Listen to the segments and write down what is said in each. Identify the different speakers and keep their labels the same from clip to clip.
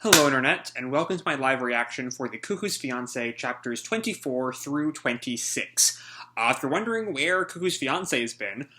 Speaker 1: Hello Internet, and welcome to my live reaction for the Cuckoo's Fiancee chapters 24 through 26. If you're wondering where Cuckoo's Fiancee has been,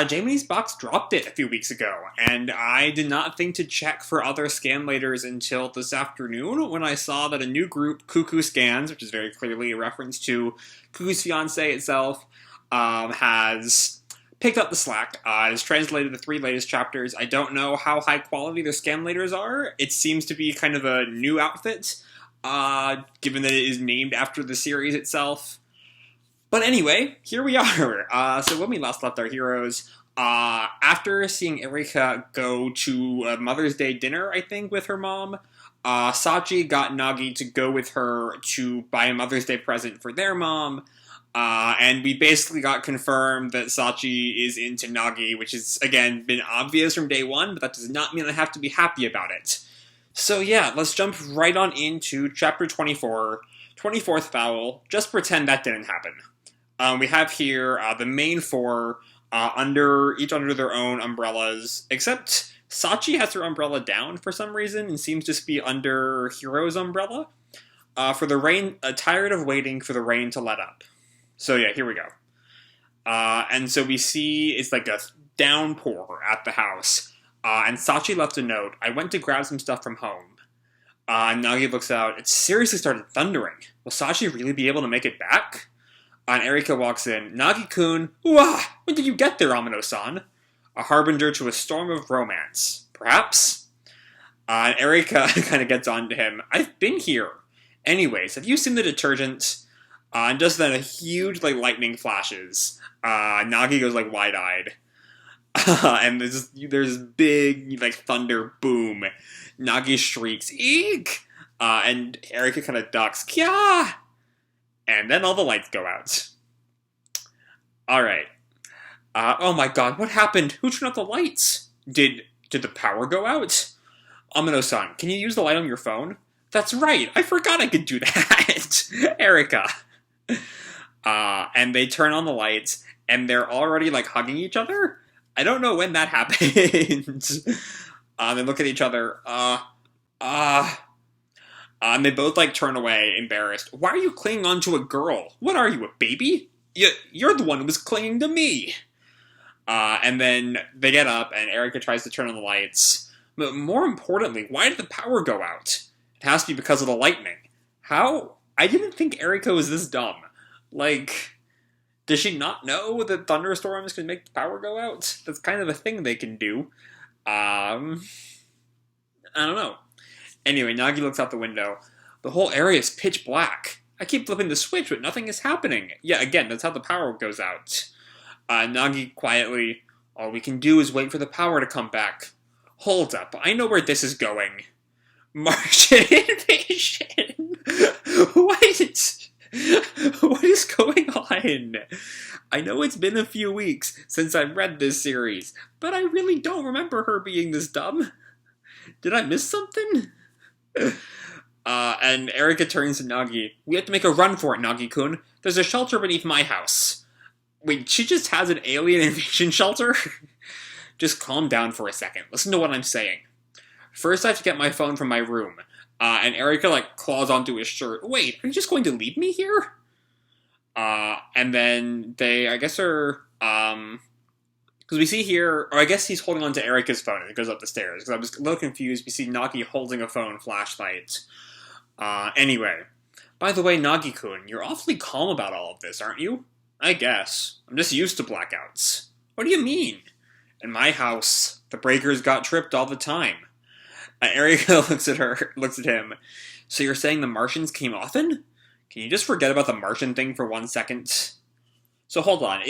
Speaker 1: Jamie's box dropped it a few weeks ago, and I did not think to check for other scanlators until this afternoon when I saw that a new group, Cuckoo Scans, which is very clearly a reference to Cuckoo's Fiancee itself, has picked up the slack. It has translated the 3 latest chapters. I don't know how high quality their scanlators are. It seems to be kind of a new outfit, given that it is named after the series itself. But anyway, here we are. So when we last left our heroes, after seeing Erika go to a Mother's Day dinner, I think, with her mom, Sachi got Nagi to go with her to buy a Mother's Day present for their mom. And we basically got confirmed that Sachi is into Nagi, which has, again, been obvious from day one, but that does not mean I have to be happy about it. So yeah, let's jump right on into Chapter 24, 24th Foul. Just pretend that didn't happen. We have here the main 4, each under their own umbrellas, except Sachi has her umbrella down for some reason and seems to be under Hiro's umbrella. For the rain, tired of waiting for the rain to let up. So yeah, here we go. And so we see it's like a downpour at the house. And Sachi left a note. I went to grab some stuff from home. And Nagi looks out. It seriously started thundering. Will Sachi really be able to make it back? And Erika walks in. Nagi-kun, Uah! When did you get there, Amino-san? A harbinger to a storm of romance. Perhaps? And Erika kind of gets on to him. I've been here. Anyways, have you seen the detergent? And just then a huge, lightning flashes. Nagi goes, wide-eyed. And there's this big, thunder boom. Nagi shrieks, Eek! And Erika kind of ducks, Kya! And then all the lights go out. Alright. Oh my god, what happened? Who turned off the lights? Did the power go out? Amino-san, can you use the light on your phone? That's right, I forgot I could do that! Erika. And they turn on the lights, and they're already, hugging each other? I don't know when that happened. They look at each other, and they both, turn away, embarrassed. Why are you clinging on to a girl? What are you, a baby? You're the one who was clinging to me! And then they get up, and Erika tries to turn on the lights. But more importantly, why did the power go out? It has to be because of the lightning. How? I didn't think Erika was this dumb. Does she not know that thunderstorms can make the power go out? That's kind of a thing they can do. I don't know. Anyway, Nagi looks out the window. The whole area is pitch black. I keep flipping the switch, but nothing is happening. Yeah, again, that's how the power goes out. Nagi quietly, all we can do is wait for the power to come back. Hold up, I know where this is going. Martian invasion! What is going on? I know it's been a few weeks since I've read this series, but I really don't remember her being this dumb. Did I miss something? And Erika turns to Nagi. We have to make a run for it, Nagi-kun. There's a shelter beneath my house. Wait, she just has an alien invasion shelter? Just calm down for a second. Listen to what I'm saying. First, I have to get my phone from my room. And Erika, claws onto his shirt. Wait, are you just going to leave me here? And then they, I guess, are, because we see here, or I guess he's holding onto Erika's phone as it goes up the stairs, because I was a little confused. We see Nagi holding a phone flashlight. Anyway. By the way, Nagi-kun, you're awfully calm about all of this, aren't you? I guess. I'm just used to blackouts. What do you mean? In my house, the breakers got tripped all the time. Erika looks at him. So you're saying the Martians came often? Can you just forget about the Martian thing for 1 second? So hold on,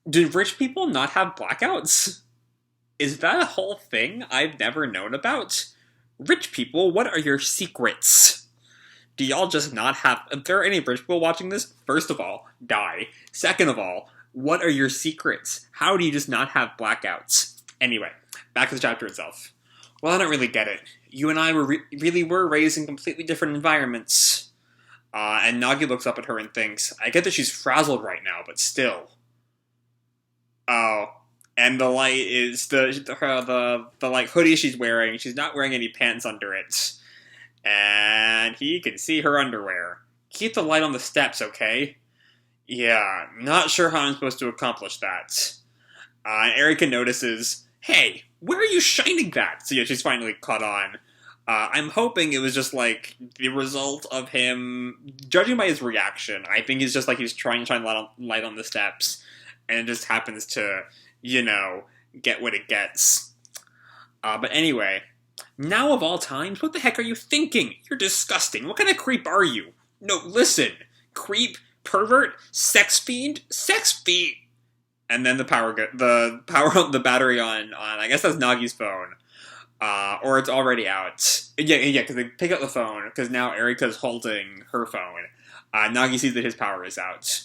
Speaker 1: do rich people not have blackouts? Is that a whole thing I've never known about? Rich people, what are your secrets? Do y'all just not have... If there are any rich people watching this, first of all, die. Second of all, what are your secrets? How do you just not have blackouts? Anyway, back to the chapter itself. Well, I don't really get it. You and I really were raised in completely different environments. And Nagi looks up at her and thinks, I get that she's frazzled right now, but still. Oh, And the light is the like hoodie she's wearing. She's not wearing any pants under it, and he can see her underwear. Keep the light on the steps, okay? Yeah, not sure how I'm supposed to accomplish that. And Erika notices, hey, where are you shining that? So yeah, she's finally caught on. I'm hoping it was just like the result of him, judging by his reaction, I think it's just like he's trying to shine light on the steps, and it just happens to, get what it gets. But anyway, now of all times, what the heck are you thinking? You're disgusting. What kind of creep are you? No, listen. Creep, pervert, sex fiend. And then the the battery on I guess that's Nagi's phone. Or it's already out. Yeah, because they pick up the phone, because now Erika's holding her phone. Nagi sees that his power is out.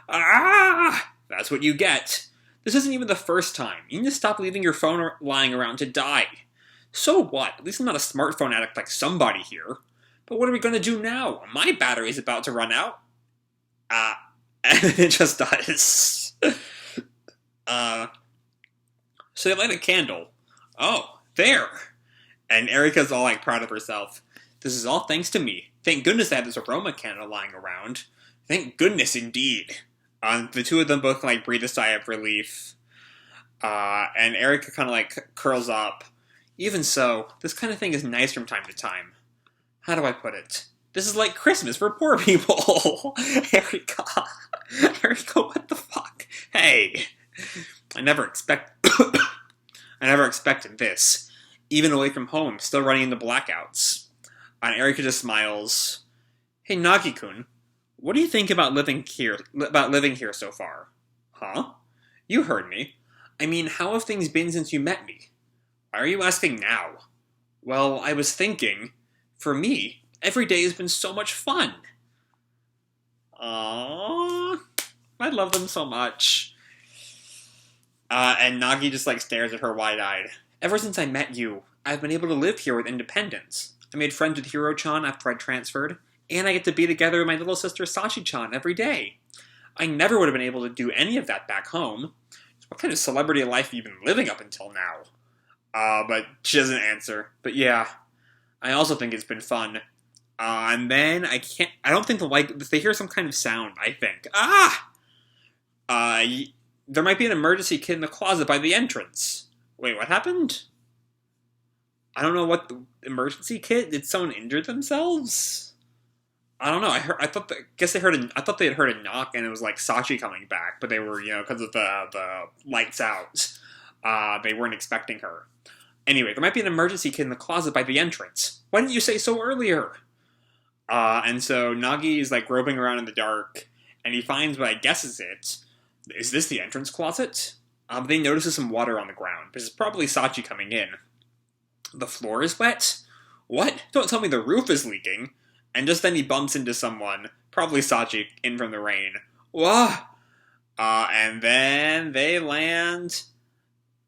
Speaker 1: That's what you get. This isn't even the first time. You need to stop leaving your phone lying around to die. So what? At least I'm not a smartphone addict like somebody here. But what are we going to do now? My battery's about to run out. And it just does. So they light a candle. Oh, there. And Erika's all like proud of herself. This is all thanks to me. Thank goodness I have this aroma candle lying around. Thank goodness indeed. The two of them both like breathe a sigh of relief. And Erika kind of like curls up. Even so, this kind of thing is nice from time to time. How do I put it? This is like Christmas for poor people. Erika, what the fuck? Hey, I never expected this. Even away from home, still running into blackouts. And Erika just smiles. Hey, Nagi-kun, what do you think about living here so far? Huh? You heard me. I mean, how have things been since you met me? Why are you asking now? Well, I was thinking, for me, every day has been so much fun. Aww, I love them so much. And Nagi just like stares at her wide-eyed. Ever since I met you, I've been able to live here with independence. I made friends with Hiro-chan after I transferred, and I get to be together with my little sister Sachi-chan every day. I never would have been able to do any of that back home. What kind of celebrity life have you been living up until now? But she doesn't answer. But yeah, I also think it's been fun. And then I don't think they hear some kind of sound, I think. There might be an emergency kit in the closet by the entrance. Wait, what happened? I don't know what the emergency kit? Did someone injure themselves? I don't know. I thought they had heard a knock and it was like Sachi coming back, but they were, because of the lights out, they weren't expecting her. Anyway, there might be an emergency kit in the closet by the entrance. Why didn't you say so earlier? And so Nagi is like groping around in the dark, and he finds what I guess is it. Is this the entrance closet? But they notice some water on the ground. This is probably Sachi coming in. The floor is wet? What? Don't tell me the roof is leaking. And just then he bumps into someone, probably Sachi, in from the rain. Wah! And then they land.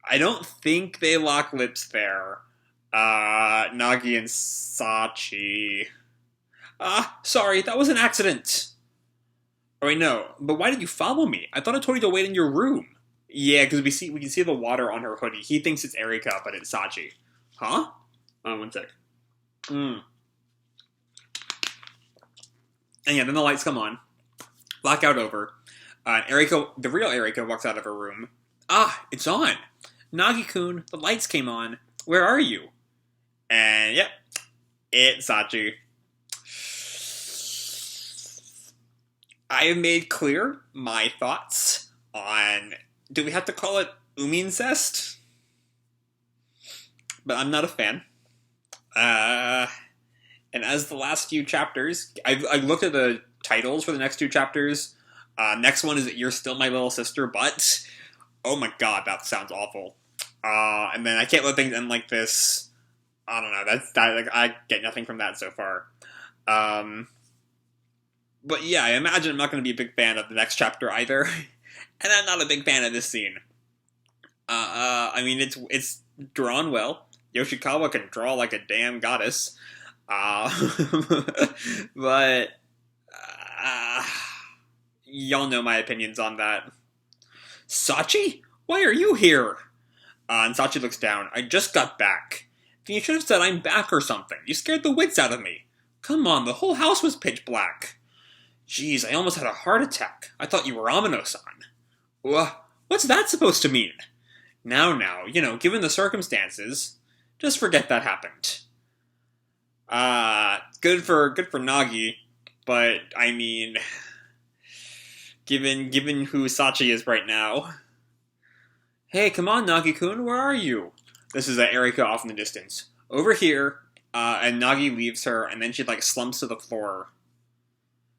Speaker 1: I don't think they lock lips there. Nagi and Sachi. Sorry, that was an accident. Oh wait, no. But why did you follow me? I thought I told you to wait in your room. Yeah, because we can see the water on her hoodie. He thinks it's Erika, but it's Sachi. Huh? One sec. And yeah, then the lights come on. Blackout over. Erika, the real Erika, walks out of her room. It's on. Nagi-kun, the lights came on. Where are you? And yep, it's Sachi. I have made clear my thoughts on, do we have to call it incest? But I'm not a fan. And as the last few chapters, I looked at the titles for the next two chapters. Next one is You're Still My Little Sister, but oh my god, that sounds awful. And then I can't let things end like this. I don't know. I get nothing from that so far. But yeah, I imagine I'm not going to be a big fan of the next chapter either. And I'm not a big fan of this scene. I mean, it's drawn well. Yoshikawa can draw like a damn goddess. But y'all know my opinions on that. Sachi? Why are you here? And Sachi looks down. I just got back. Then you should have said I'm back or something. You scared the wits out of me. Come on, the whole house was pitch black. Jeez, I almost had a heart attack. I thought you were Amino-san. What's that supposed to mean? Now, given the circumstances, just forget that happened. Good for Nagi, but I mean, given who Sachi is right now. Hey, come on, Nagi-kun, where are you? This is Erika off in the distance. Over here, and Nagi leaves her, and then she, slumps to the floor.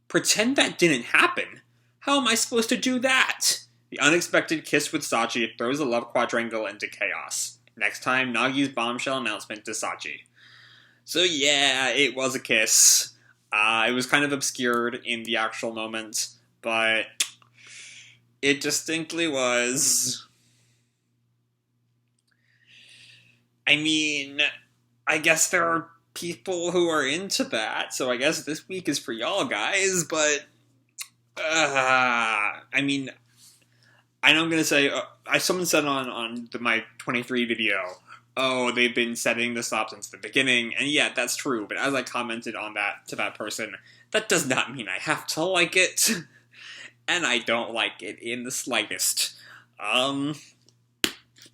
Speaker 1: Pretend that didn't happen? How am I supposed to do that? The unexpected kiss with Sachi throws the love quadrangle into chaos. Next time, Nagi's bombshell announcement to Sachi. So yeah, it was a kiss. It was kind of obscured in the actual moment, but it distinctly was. I mean, I guess there are people who are into that, so I guess this week is for y'all guys, but I mean, I know I'm gonna say, someone said on my 23 video, oh, they've been setting this up since the beginning, and yeah, that's true, but as I commented on that to that person, that does not mean I have to like it, and I don't like it in the slightest.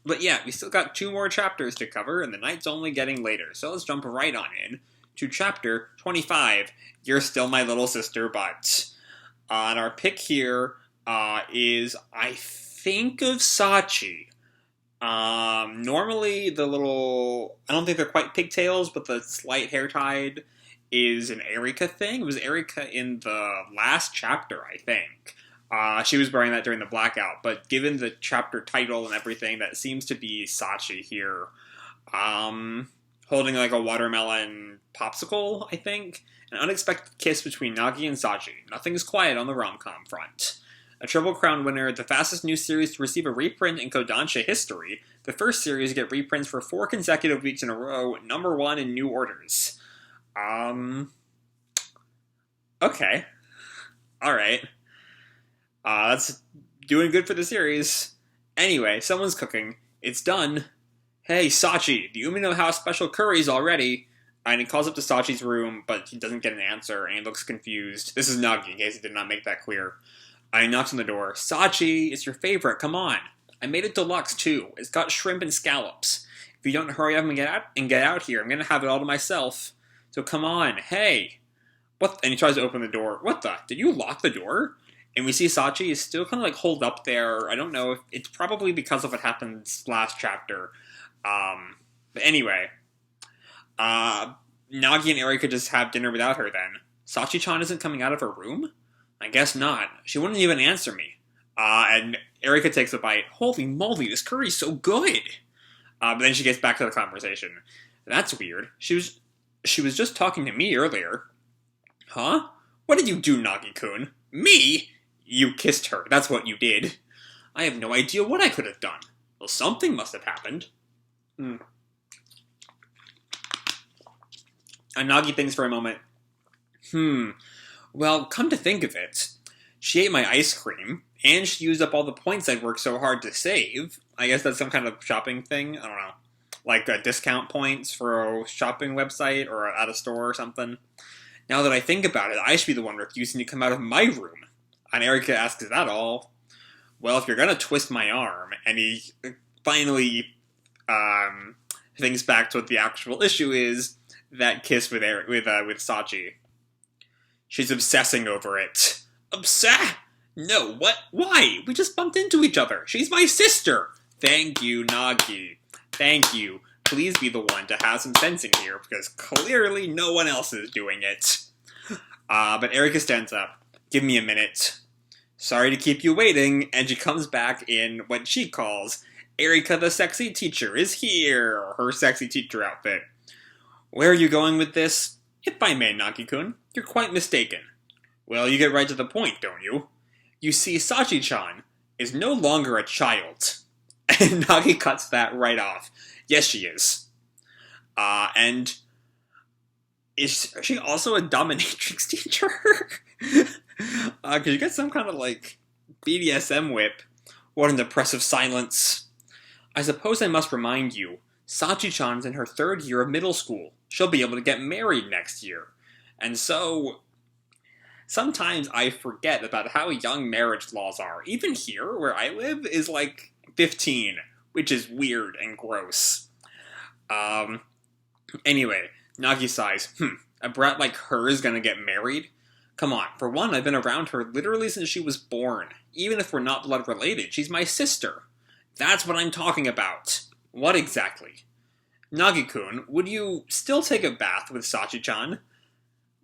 Speaker 1: But yeah, we still got 2 more chapters to cover, and the night's only getting later, so let's jump right on in to chapter 25, You're Still My Little Sister, But. And our pick here is, I think, of Sachi. Normally the little, I don't think they're quite pigtails, but the slight hair tied is an Erika thing. It was Erika in the last chapter, I think. She was wearing that during the blackout, but given the chapter title and everything, that seems to be Sachi here. Holding a watermelon popsicle, I think. An unexpected kiss between Nagi and Sachi. Nothing's quiet on the rom-com front. A Triple Crown winner, the fastest new series to receive a reprint in Kodansha history. The first series to get reprints for 4 consecutive weeks in a row, #1 in new orders. Okay. Alright. That's doing good for the series. Anyway, someone's cooking. It's done. Hey, Sachi, the Umino House special curry's already. And he calls up to Sachi's room, but he doesn't get an answer, and he looks confused. This is Nagi, in case he did not make that clear. And he knocks on the door. Sachi, it's your favorite, come on. I made it deluxe, too. It's got shrimp and scallops. If you don't hurry up and get out here, I'm gonna have it all to myself. So come on, hey. What? And he tries to open the door. What the? Did you lock the door? And we see Sachi is still kind of holed up there. I don't know if it's probably because of what happened last chapter. But anyway, Nagi and Erika just have dinner without her then. Sachi-chan isn't coming out of her room? I guess not. She wouldn't even answer me. And Erika takes a bite. Holy moly, this curry's so good! But then she gets back to the conversation. That's weird. She was just talking to me earlier. Huh? What did you do, Nagi-kun? Me? You kissed her. That's what you did. I have no idea what I could have done. Well, something must have happened. And Nagi thinks for a moment. Well, come to think of it, she ate my ice cream, and she used up all the points I'd worked so hard to save. I guess that's some kind of shopping thing. I don't know. Like discount points for a shopping website or at a store or something. Now that I think about it, I should be the one refusing to come out of my room. And Erika asks, is that all? Well, if you're gonna twist my arm, and he finally thinks back to what the actual issue is, that kiss with Sachi. She's obsessing over it. No, what? Why? We just bumped into each other. She's my sister. Thank you, Nagi. Thank you. Please be the one to have some sense in here, because clearly no one else is doing it. But Erika stands up. Give me a minute. Sorry to keep you waiting, and she comes back in what she calls Erika the sexy teacher is here, her sexy teacher outfit. Where are you going with this? If I may, Nagi-kun, you're quite mistaken. Well, you get right to the point, don't you? You see, Sachi-chan is no longer a child. And Nagi cuts that right off. Yes, she is. And is she also a dominatrix teacher? Because you get some kind of, BDSM whip. What an impressive silence. I suppose I must remind you, Sachi-chan's in her 3rd year of middle school. She'll be able to get married next year. And so, sometimes I forget about how young marriage laws are. Even here, where I live, is like 15, which is weird and gross. Anyway, Nagi sighs, a brat like her is gonna get married? Come on, for one, I've been around her literally since she was born. Even if we're not blood related, she's my sister. That's what I'm talking about. What exactly? Nagi-kun, would you still take a bath with Sachi-chan?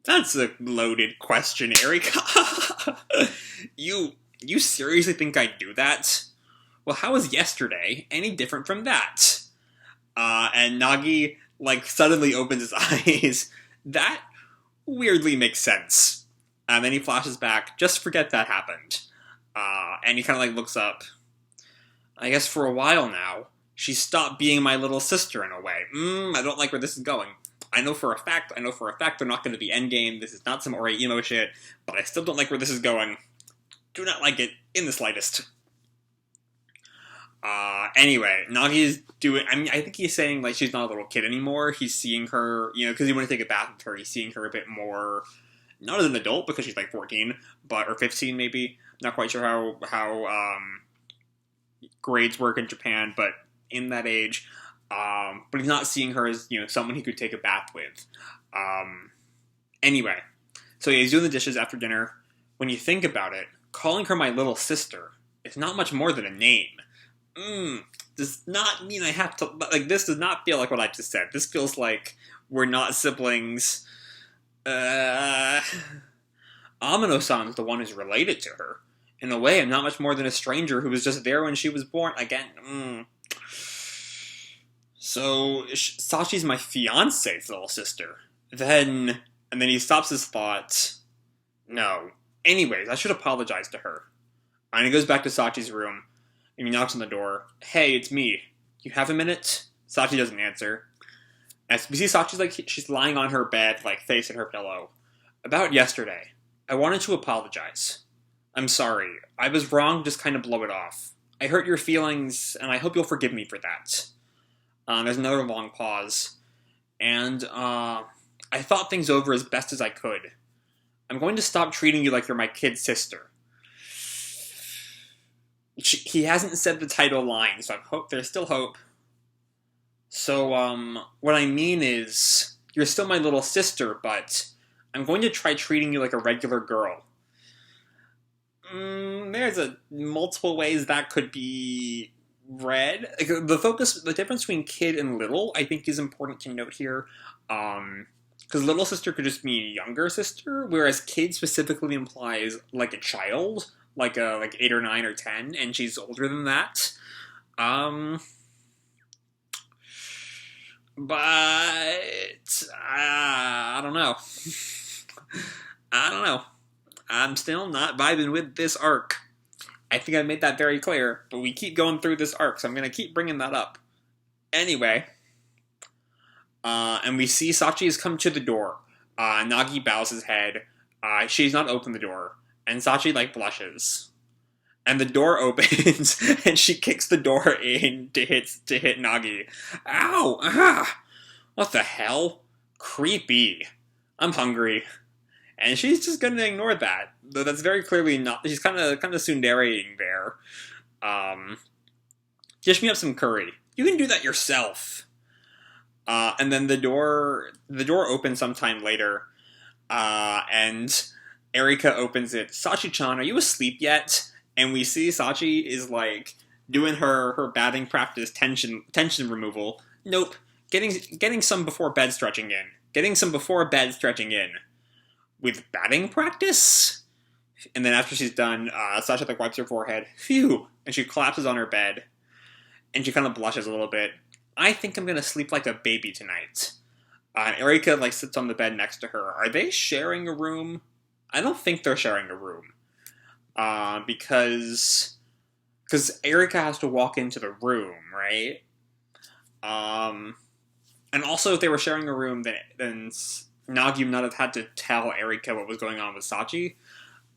Speaker 1: That's a loaded question, Erika. You seriously think I'd do that? Well, how was yesterday any different from that? And Nagi, suddenly opens his eyes. That weirdly makes sense. And then he flashes back, just forget that happened. And he kind of looks up. I guess for a while now, she stopped being my little sister in a way. I don't like where this is going. I know for a fact they're not going to be endgame. This is not some Ori emo shit, but I still don't like where this is going. Do not like it in the slightest. Anyway, Nagi's doing, I think he's saying, she's not a little kid anymore. He's seeing her, because he wanted to take a bath with her, he's seeing her a bit more, not as an adult, because she's 14, or 15 maybe. Not quite sure how grades work in Japan, but in that age. But he's not seeing her as, someone he could take a bath with. Anyway, so he's doing the dishes after dinner. When you think about it, calling her my little sister is not much more than a name. Does not mean I have to, this does not feel like what I just said. This feels like we're not siblings. Amino-san's the one who's related to her. In a way, I'm not much more than a stranger who was just there when she was born. Again, So, Sachi's my fiance's little sister. And then he stops his thought. No. Anyways, I should apologize to her. And he goes back to Sachi's room, and he knocks on the door. Hey, it's me. You have a minute? Sachi doesn't answer. As we see Sachi's she's lying on her bed, face in her pillow. About yesterday, I wanted to apologize. I'm sorry. I was wrong, just kind of blow it off. I hurt your feelings, and I hope you'll forgive me for that. There's another long pause. And, I thought things over as best as I could. I'm going to stop treating you like you're my kid sister. He hasn't said the title line, so there's still hope. So, what I mean is, you're still my little sister, but I'm going to try treating you like a regular girl. There's multiple ways that could be read. The difference between kid and little, I think, is important to note here. Because little sister could just mean younger sister, whereas kid specifically implies a child, 8 or 9 or 10, and she's older than that. But I don't know. I don't know. I'm still not vibing with this arc. I think I made that very clear, but we keep going through this arc, so I'm going to keep bringing that up. Anyway, and we see Sachi has come to the door. Nagi bows his head. She's not opened the door, and Sachi, blushes. And the door opens, and she kicks the door in to hit Nagi. Ow! Ah! What the hell? Creepy. I'm hungry. And she's just gonna ignore that. Though that's very clearly not. She's kind of tsundereing there. Dish me up some curry. You can do that yourself. And then the door opens sometime later. And Erika opens it. Sachi-chan, are you asleep yet? And we see Sachi is doing her batting practice tension removal. Nope. Getting some before bed stretching in. With batting practice? And then after she's done, Sachi wipes her forehead. Phew! And she collapses on her bed. And she kind of blushes a little bit. I think I'm gonna sleep like a baby tonight. And Erika sits on the bed next to her. Are they sharing a room? I don't think they're sharing a room. Because Erika has to walk into the room, right? And also if they were sharing a room, then Nagi would not have had to tell Erika what was going on with Sachi.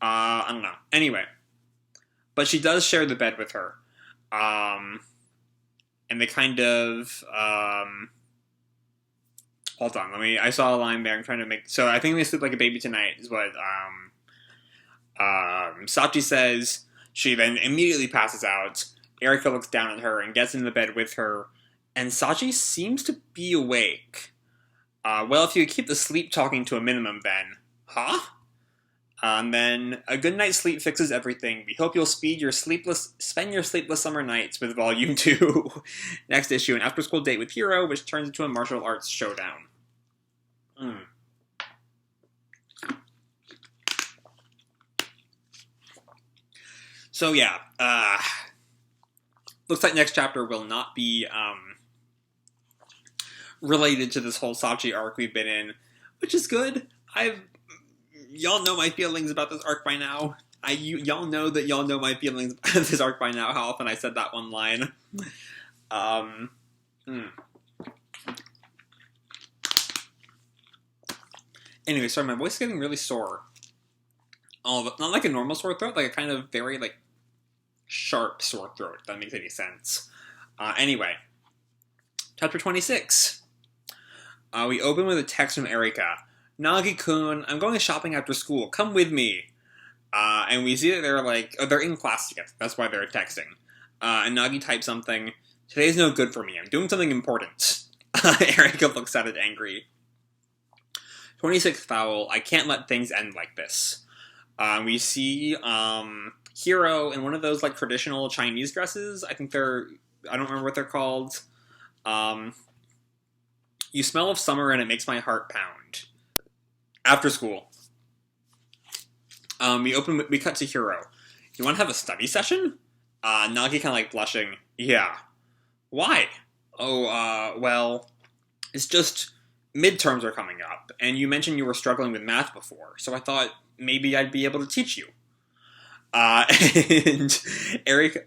Speaker 1: I don't know. Anyway. But she does share the bed with her. And they kind of, hold on, I saw a line there, I'm trying to make, so I think they sleep like a baby tonight, is what, Sachi says. She then immediately passes out. Erika looks down at her and gets into the bed with her, and Sachi seems to be awake. Well, if you keep the sleep talking to a minimum, then. Huh? And then, a good night's sleep fixes everything. We hope you'll spend your sleepless summer nights with Volume 2. Next issue, an after-school date with Hiro, which turns into a martial arts showdown. So yeah, looks like next chapter will not be, related to this whole Sachi arc we've been in, which is good. Y'all know my feelings about this arc by now. Y'all know that y'all know my feelings about this arc by now, how often I said that one line. Anyway, sorry, my voice is getting really sore. Not like a normal sore throat, like a kind of very, like, sharp sore throat, if that makes any sense. Anyway, chapter 26. We open with a text from Erika. Nagi-kun, I'm going shopping after school. Come with me. And we see that they're like, they're in class together. That's why they're texting. And Nagi types something. Today's no good for me. I'm doing something important. Erika looks at it angry. 26th foul. I can't let things end like this. We see Hiro in one of those like traditional Chinese dresses. I don't remember what they're called. You smell of summer and it makes my heart pound. After school. We cut to Hiro. You want to have a study session? Nagi kind of like blushing. Yeah. Why? Oh, well, it's just midterms are coming up, and you mentioned you were struggling with math before, so I thought maybe I'd be able to teach you. And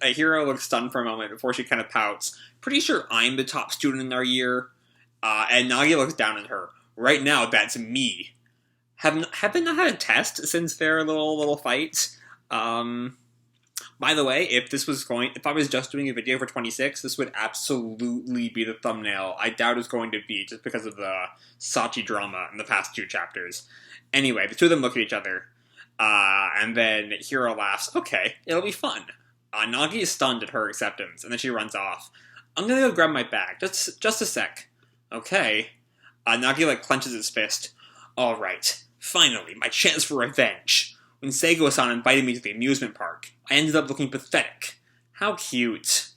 Speaker 1: Hiro looks stunned for a moment before she kind of pouts. Pretty sure I'm the top student in our year. And Nagi looks down at her. Right now, that's me. Have they not had a test since their little fight? By the way, if I was just doing a video for 26, this would absolutely be the thumbnail. I doubt it's going to be, just because of the Sachi drama in the past 2 chapters. Anyway, the two of them look at each other, and then Hiro laughs. Okay, it'll be fun. Nagi is stunned at her acceptance, and then she runs off. I'm gonna go grab my bag. Just a sec. Okay. Nagi like clenches his fist. Alright, finally, my chance for revenge. When Seigo-san invited me to the amusement park, I ended up looking pathetic. How cute.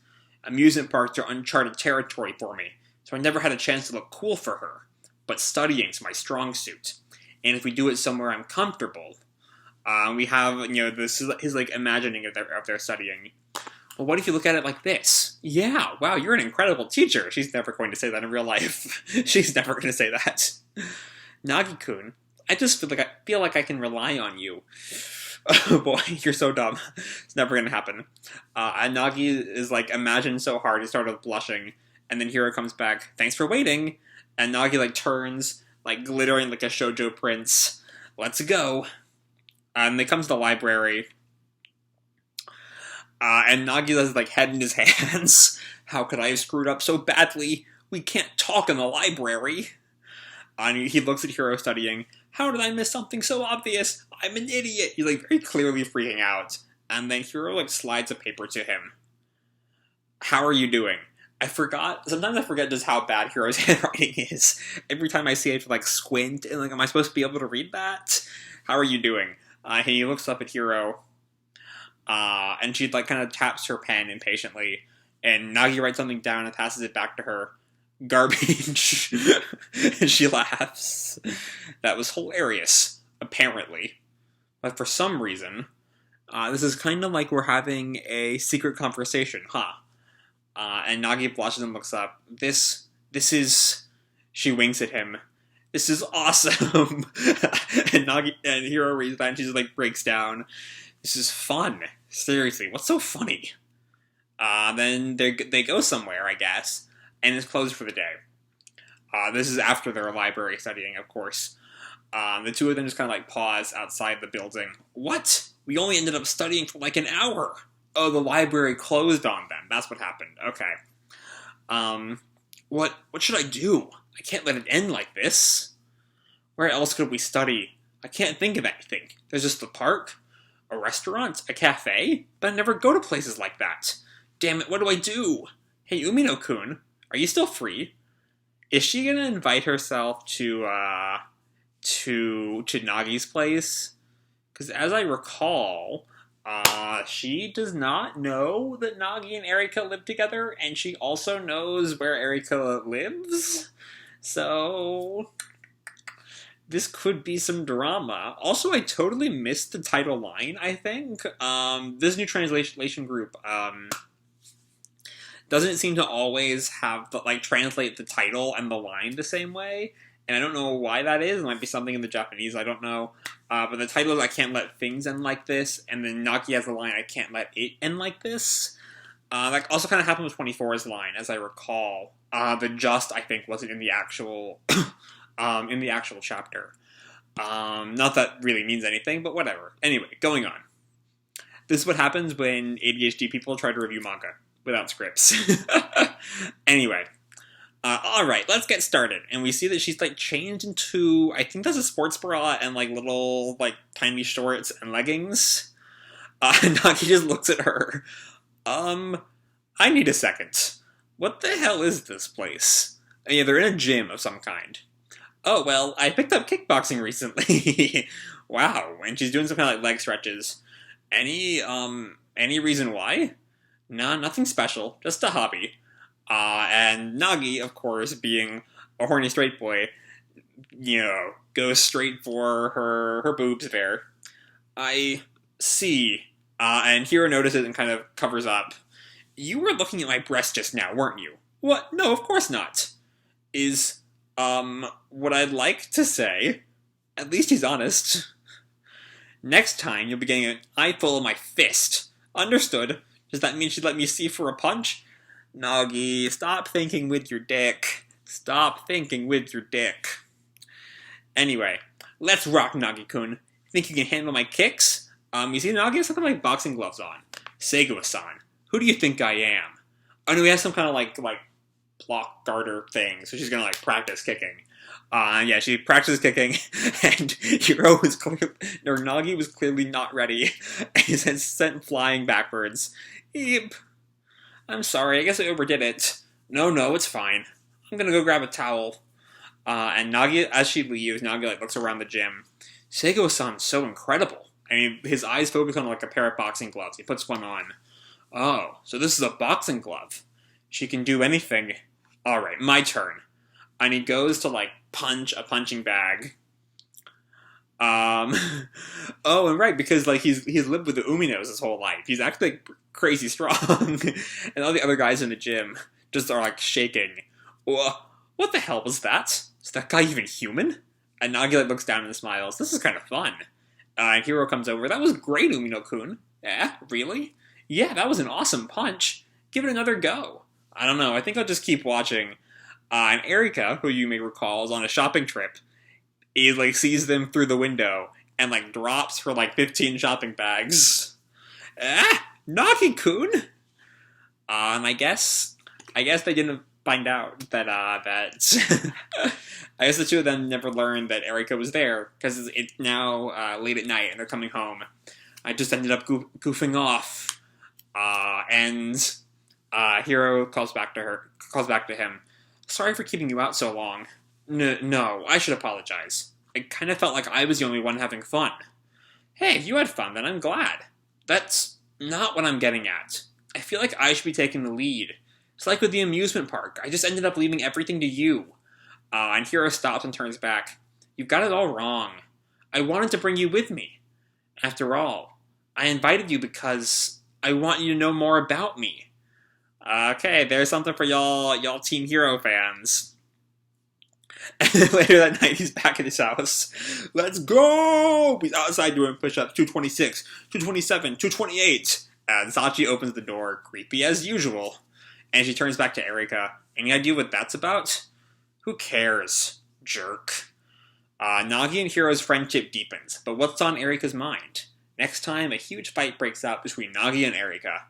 Speaker 1: Amusement parks are uncharted territory for me, so I never had a chance to look cool for her. But studying's my strong suit. And if we do it somewhere I'm comfortable, we have, this is his, like, imagining of their studying. Well, what if you look at it like this? Yeah, wow, you're an incredible teacher. She's never going to say that in real life. She's never going to say that. Nagi-kun, I just feel like I can rely on you. Oh boy, you're so dumb. It's never going to happen. And Nagi is like, imagined so hard, he started blushing. And then Hiro comes back, thanks for waiting. And Nagi like turns, like glittering like a shoujo prince. Let's go. And they come to the library. And Nagi has like head in his hands. How could I have screwed up so badly? We can't talk in the library. And he looks at Hiro studying. How did I miss something so obvious? I'm an idiot. He's like very clearly freaking out. And then Hiro like slides a paper to him. How are you doing? Sometimes I forget just how bad Hiro's handwriting is. Every time I see it, I have to like squint and like, am I supposed to be able to read that? How are you doing? And he looks up at Hiro. And she like kind of taps her pen impatiently. And Nagi writes something down and passes it back to her. Garbage. And she laughs. That was hilarious, apparently. But for some reason, this is kind of like we're having a secret conversation, huh? And Nagi blushes and looks up. This is... She winks at him. This is awesome! and Hiro reads that and she just like breaks down. This is fun. Seriously, what's so funny? Then they go somewhere, I guess. And it's closed for the day. This is after their library studying, of course. The two of them just kind of like pause outside the building. What? We only ended up studying for like an hour. Oh, the library closed on them. That's what happened. Okay. What should I do? I can't let it end like this. Where else could we study? I can't think of anything. There's just the park, a restaurant, a cafe, but I never go to places like that. Damn it, what do I do? Hey, Umino-kun, are you still free? Is she gonna invite herself to Nagi's place? Because as I recall, she does not know that Nagi and Erika live together, and she also knows where Erika lives. So this could be some drama. Also, I totally missed the title line, I think. This new translation group, doesn't seem to always have translate the title and the line the same way, and I don't know why that is. It might be something in the Japanese, I don't know. But the title is I can't let things end like this, and then Nagi has the line I can't let it end like this. That also kind of happened with 24's line, as I recall. The just, I think, wasn't in the actual chapter. Not that really means anything, but whatever. Anyway, going on. This is what happens when ADHD people try to review manga without scripts. Anyway. Alright, let's get started. And we see that she's, changed into, I think that's a sports bra and, little, tiny shorts and leggings. Nagi just looks at her. I need a second. What the hell is this place? Yeah, they're in a gym of some kind. Oh, well, I picked up kickboxing recently. Wow, and she's doing some kind of, leg stretches. Any reason why? No, nothing special, just a hobby. And Nagi, of course, being a horny straight boy, goes straight for her boobs there. I see. And Hiro notices and kind of covers up. You were looking at my breast just now, weren't you? What? No, of course not. Is, what I'd like to say, at least he's honest. Next time, you'll be getting an eyeful of my fist. Understood. Does that mean she'd let me see for a punch? Nagi, stop thinking with your dick. Stop thinking with your dick. Anyway, let's rock, Nagi-kun. Think you can handle my kicks? You see, Nagi has something like boxing gloves on. Seigo-san, who do you think I am? Oh no, he has some kind of block garter thing, so she's gonna practice kicking. Yeah, she practices kicking, and Nagi was clearly not ready, and he's sent flying backwards. Eep. I'm sorry, I guess I overdid it. No, it's fine. I'm gonna go grab a towel. And Nagi, as she leaves, Nagi looks around the gym. Seigo-san's so incredible. I mean, his eyes focus on a pair of boxing gloves. He puts one on. Oh, so this is a boxing glove. She can do anything. Alright, my turn. And he goes to punch a punching bag. Oh, and right, because he's lived with the Uminos his whole life. He's actually crazy strong. And all the other guys in the gym just are shaking. What the hell was that? Is that guy even human? And Nagi looks down and smiles. This is kind of fun. And Hiro comes over. That was great, Umino-kun. Yeah, really? Yeah, that was an awesome punch. Give it another go. I don't know, I think I'll just keep watching. And Erika, who you may recall, is on a shopping trip. He sees them through the window and drops her 15 shopping bags. Nagi-kun! And I guess they didn't find out that I guess the two of them never learned that Erika was there, because it's now late at night and they're coming home. I just ended up goofing off. And Hiro calls back to him. Sorry for keeping you out so long. No, I should apologize. I kind of felt like I was the only one having fun. Hey, if you had fun, then I'm glad. That's not what I'm getting at. I feel like I should be taking the lead. It's like with the amusement park. I just ended up leaving everything to you. And Hiro stops and turns back. You've got it all wrong. I wanted to bring you with me. After all, I invited you because I want you to know more about me. Okay, there's something for y'all Team Hiro fans. And then later that night, he's back at his house. Let's go! He's outside doing push-ups. 226, 227, 228. And Sachi opens the door, creepy as usual. And she turns back to Erika. Any idea what that's about? Who cares? Jerk. Nagi and Hiro's friendship deepens, but what's on Erika's mind? Next time, a huge fight breaks out between Nagi and Erika.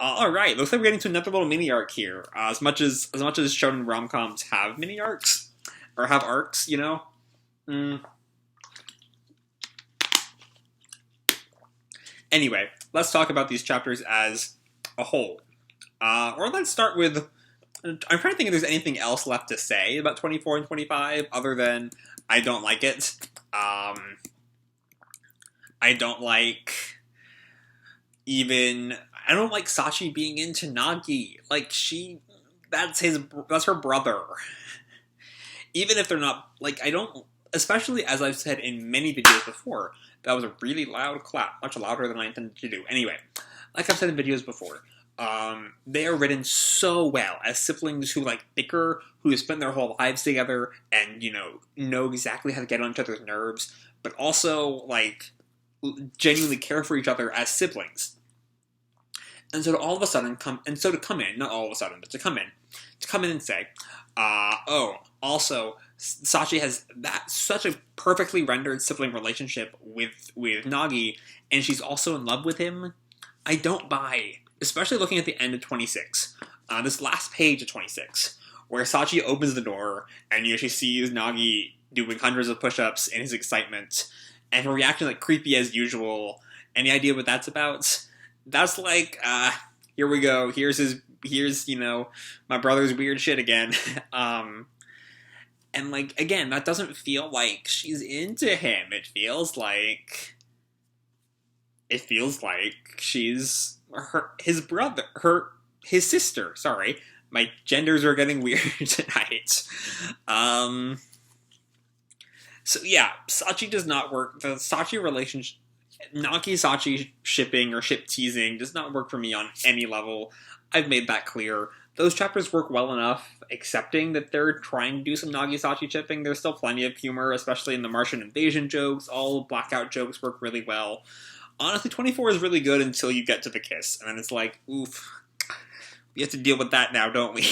Speaker 1: Alright, looks like we're getting to another little mini arc here. As much as shonen rom-coms have mini arcs, or have arcs, you know? Anyway, let's talk about these chapters as a whole. Or let's start with... I'm trying to think if there's anything else left to say about 24 and 25, other than I don't like it. I don't like... I don't like Sachi being into Nagi. Like, that's her brother. Even if they're not, like, I don't, especially as I've said in many videos before, that was a really loud clap, much louder than I intended to do. Anyway, like I've said in videos before, they are written so well as siblings who, like, bicker, who have spent their whole lives together, and, you know exactly how to get on each other's nerves, but also, like, genuinely care for each other as siblings. And so to all of a sudden come in, not all of a sudden, but to come in and say, also, Sachi has such a perfectly rendered sibling relationship with Nagi, and she's also in love with him. I don't buy, especially looking at the end of 26, this last page of 26, where Sachi opens the door, and she sees Nagi doing hundreds of push-ups in his excitement, and her reaction like creepy as usual. Any idea what that's about? That's like, here we go. Here's my brother's weird shit again. And like, again, that doesn't feel like she's into him. It feels like she's his sister. Sorry, my genders are getting weird tonight. So yeah, Sachi does not work. The Sachi relationship, Nagi-Sachi shipping or ship teasing does not work for me on any level. I've made that clear. Those chapters work well enough, accepting that they're trying to do some Nagi-Sachi shipping. There's still plenty of humor, especially in the Martian invasion jokes. All blackout jokes work really well. Honestly, 24 is really good until you get to the kiss, and then it's like, oof, we have to deal with that now, don't we?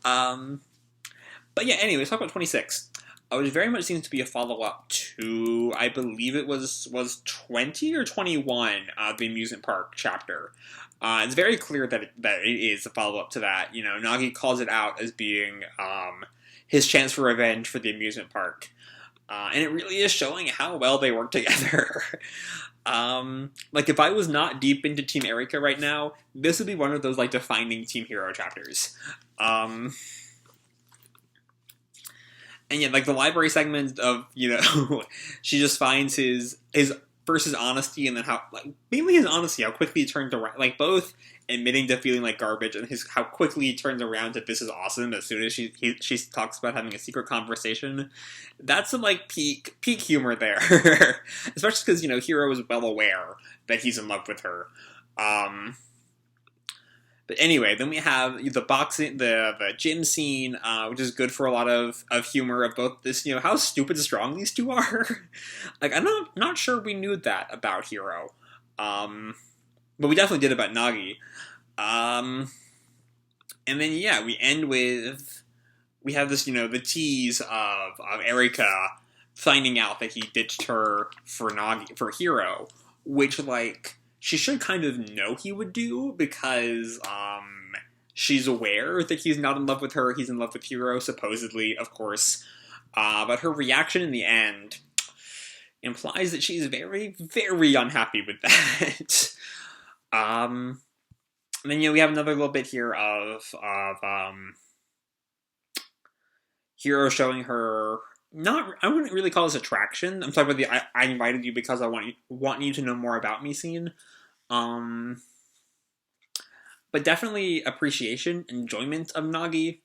Speaker 1: But yeah, anyway, let's talk about 26. Which very much seems to be a follow-up to, I believe it was 20 or 21, the amusement park chapter. It's very clear that it is a follow-up to that. You know, Nagi calls it out as being his chance for revenge for the amusement park. And it really is showing how well they work together. Like, if I was not deep into Team Erika right now, this would be one of those, like, defining Team Hiro chapters. And yeah, like the library segment of, she just finds his first his honesty, and then mainly his honesty, how quickly he turns around, like both admitting to feeling like garbage and how quickly he turns around to this is awesome as soon as she talks about having a secret conversation. That's some like peak humor there. Especially because, Hiro is well aware that he's in love with her. But anyway, then we have the boxing, the gym scene, which is good for a lot of humor of both this, how stupid strong these two are. Like, I'm not sure we knew that about Hiro. But we definitely did about Nagi. And then, yeah, we end with, we have this, the tease of Erika finding out that he ditched her for Hiro, which, like, she should kind of know he would do, because she's aware that he's not in love with her, he's in love with Hiro, supposedly, of course. But her reaction in the end implies that she's very, very unhappy with that. And then, we have another little bit here of Hiro showing her... I wouldn't really call this attraction. I'm talking about I invited you because I want you to know more about me scene. But definitely appreciation, enjoyment of Nagi.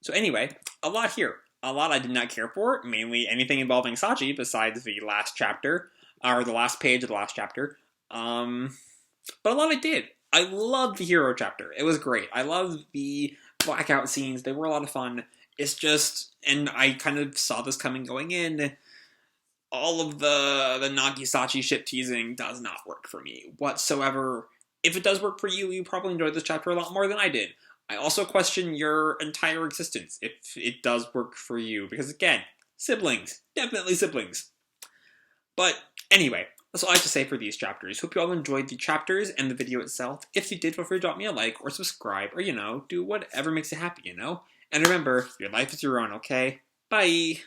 Speaker 1: So anyway, a lot here. A lot I did not care for, mainly anything involving Sachi besides the last chapter, or the last page of the last chapter. But a lot I did. I loved the Hiro chapter. It was great. I loved the blackout scenes. They were a lot of fun. It's just, and I kind of saw this coming going in, all of the Nagi-Sachi ship teasing does not work for me whatsoever. If it does work for you, you probably enjoyed this chapter a lot more than I did. I also question your entire existence if it does work for you, because again, siblings. Definitely siblings. But anyway, that's all I have to say for these chapters. Hope you all enjoyed the chapters and the video itself. If you did, feel free to drop me a like or subscribe or, do whatever makes you happy, And remember, your life is your own, okay? Bye!